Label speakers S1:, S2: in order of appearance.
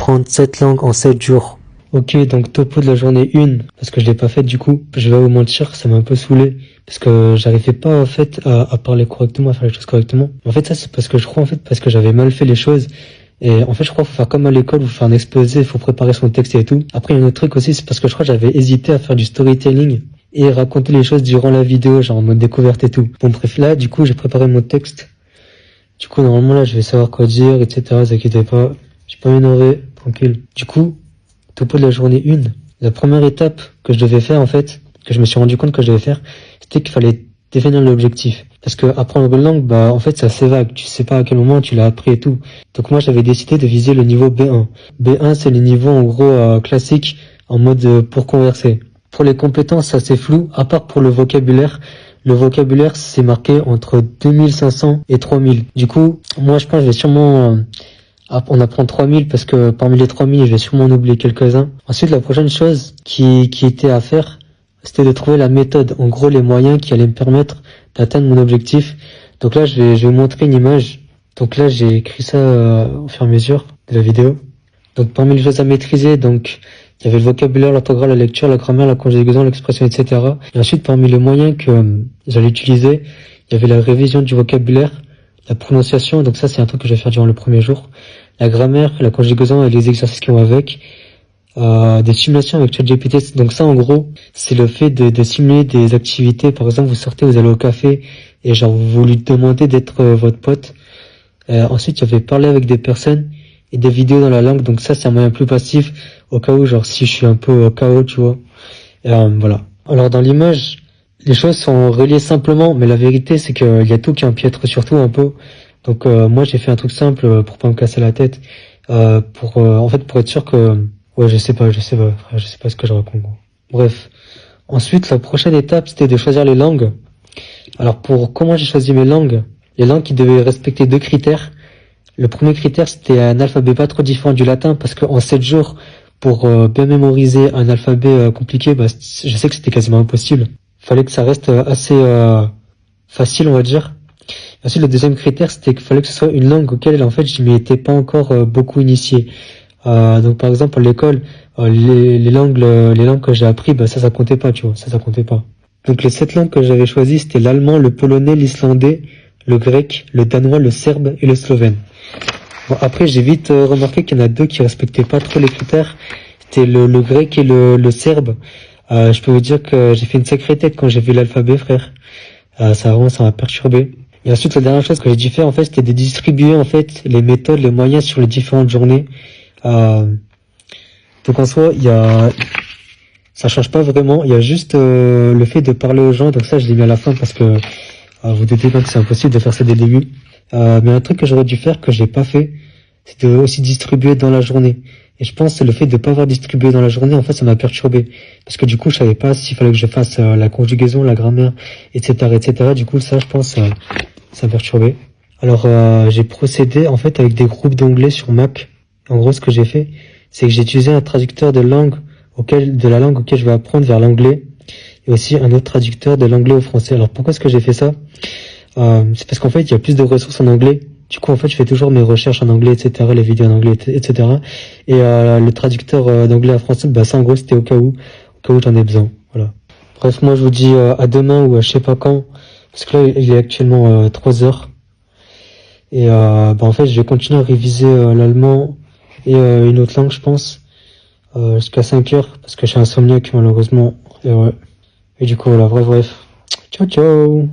S1: apprendre 7 langues en 7 jours. Ok, donc topo de la journée 1, parce que je l'ai pas faite du coup, je vais vous mentir, ça m'a un peu saoulé, parce que j'arrivais pas en fait à parler correctement, à faire les choses correctement. En fait ça c'est parce que je crois en fait parce que j'avais mal fait les choses, et en fait je crois qu'il faut faire comme à l'école, vous faire un exposé, il faut préparer son texte et tout. Après il y a un autre truc aussi, c'est parce que je crois que j'avais hésité à faire du storytelling, et raconter les choses durant la vidéo, genre en mode découverte et tout. Bon bref, là du coup j'ai préparé mon texte, du coup normalement là je vais savoir quoi dire, etc, vous inquiétez pas, je suis pas énervé, tranquille. Du coup, topo de la journée 1, la première étape que je devais faire en fait, que je me suis rendu compte que je devais faire, c'était qu'il fallait définir l'objectif. Parce que apprendre une langue, bah en fait c'est assez vague, tu sais pas à quel moment tu l'as appris et tout. Donc moi j'avais décidé de viser le niveau B1. B1 c'est le niveau en gros classique en mode pour converser. Pour les compétences c'est assez flou, à part pour le vocabulaire. Le vocabulaire c'est marqué entre 2500 et 3000. Du coup moi je pense que je vais sûrement on apprend 3000 parce que parmi les 3000, je vais sûrement en oublier quelques-uns. Ensuite, la prochaine chose qui était à faire, c'était de trouver la méthode. En gros, les moyens qui allaient me permettre d'atteindre mon objectif. Donc là, je vais vous montrer une image. Donc là, j'ai écrit ça au fur et à mesure de la vidéo. Donc parmi les choses à maîtriser, donc il y avait le vocabulaire, l'orthographe, la lecture, la grammaire, la conjugaison, l'expression, etc. Et ensuite, parmi les moyens que j'allais utiliser, il y avait la révision du vocabulaire, la prononciation, donc ça c'est un truc que je vais faire durant le premier jour, la grammaire, la conjugaison et les exercices qui vont avec, des simulations avec ChatGPT. Donc ça en gros, c'est le fait de simuler des activités. Par exemple, vous sortez, vous allez au café et genre vous lui demandez d'être votre pote. Ensuite, il y avait parler avec des personnes et des vidéos dans la langue. Donc ça c'est un moyen plus passif au cas où, genre si je suis un peu KO, tu vois. Voilà. Alors dans l'image, les choses sont reliées simplement, mais la vérité c'est qu'il y a tout qui empiètre sur tout un peu. Donc moi j'ai fait un truc simple pour pas me casser la tête, en fait pour être sûr que ouais je sais pas ce que je raconte. Bref. Ensuite la prochaine étape c'était de choisir les langues. Alors pour comment j'ai choisi mes langues, les langues qui devaient respecter 2 critères. Le premier critère c'était un alphabet pas trop différent du latin, parce que en 7 jours pour bien mémoriser un alphabet compliqué, bah je sais que c'était quasiment impossible. Fallait que ça reste assez facile, on va dire. Ensuite, le deuxième critère, c'était qu'il fallait que ce soit une langue auquel, en fait, je m'y étais pas encore beaucoup initié. Donc, par exemple, à l'école, les langues que j'ai appris, bah ça comptait pas, tu vois, ça comptait pas. Donc, les 7 langues que j'avais choisies, c'était l'allemand, le polonais, l'islandais, le grec, le danois, le serbe et le slovène. Bon, après, j'ai vite remarqué qu'il y en a 2 qui respectaient pas trop les critères. C'était le grec et le serbe. Je peux vous dire que j'ai fait une sacrée tête quand j'ai vu l'alphabet, frère. Ça m'a perturbé. Et ensuite, la dernière chose que j'ai dû faire, en fait, c'était de distribuer, en fait, les méthodes, les moyens sur les différentes journées. Donc en soi, ça change pas vraiment. Il y a juste le fait de parler aux gens. Donc ça, je l'ai mis à la fin parce que vous doutez bien que c'est impossible de faire ça dès le début. Mais un truc que j'aurais dû faire, que j'ai pas fait, c'est de aussi distribuer dans la journée. Et je pense que le fait de pas avoir distribué dans la journée, en fait, ça m'a perturbé. Parce que du coup, je savais pas s'il fallait que je fasse la conjugaison, la grammaire, etc., etc. Du coup, ça, je pense, ça m'a perturbé. Alors, j'ai procédé, en fait, avec des groupes d'onglets sur Mac. En gros, ce que j'ai fait, c'est que j'ai utilisé un traducteur de la langue auquel je vais apprendre vers l'anglais. Et aussi un autre traducteur de l'anglais au français. Alors, pourquoi est-ce que j'ai fait ça? C'est parce qu'en fait, il y a plus de ressources en anglais. Du coup, en fait, je fais toujours mes recherches en anglais, etc., les vidéos en anglais, etc. Et le traducteur d'anglais à français, bah ça, en gros, c'était au cas où j'en ai besoin. Voilà. Bref, moi, je vous dis à demain ou à je sais pas quand, parce que là, il est actuellement 3 heures. Et bah en fait, je vais continuer à réviser l'allemand et une autre langue, je pense, jusqu'à 5 heures, parce que je suis insomniaque, malheureusement. Et ouais. Et du coup, voilà, bref. Ciao, ciao!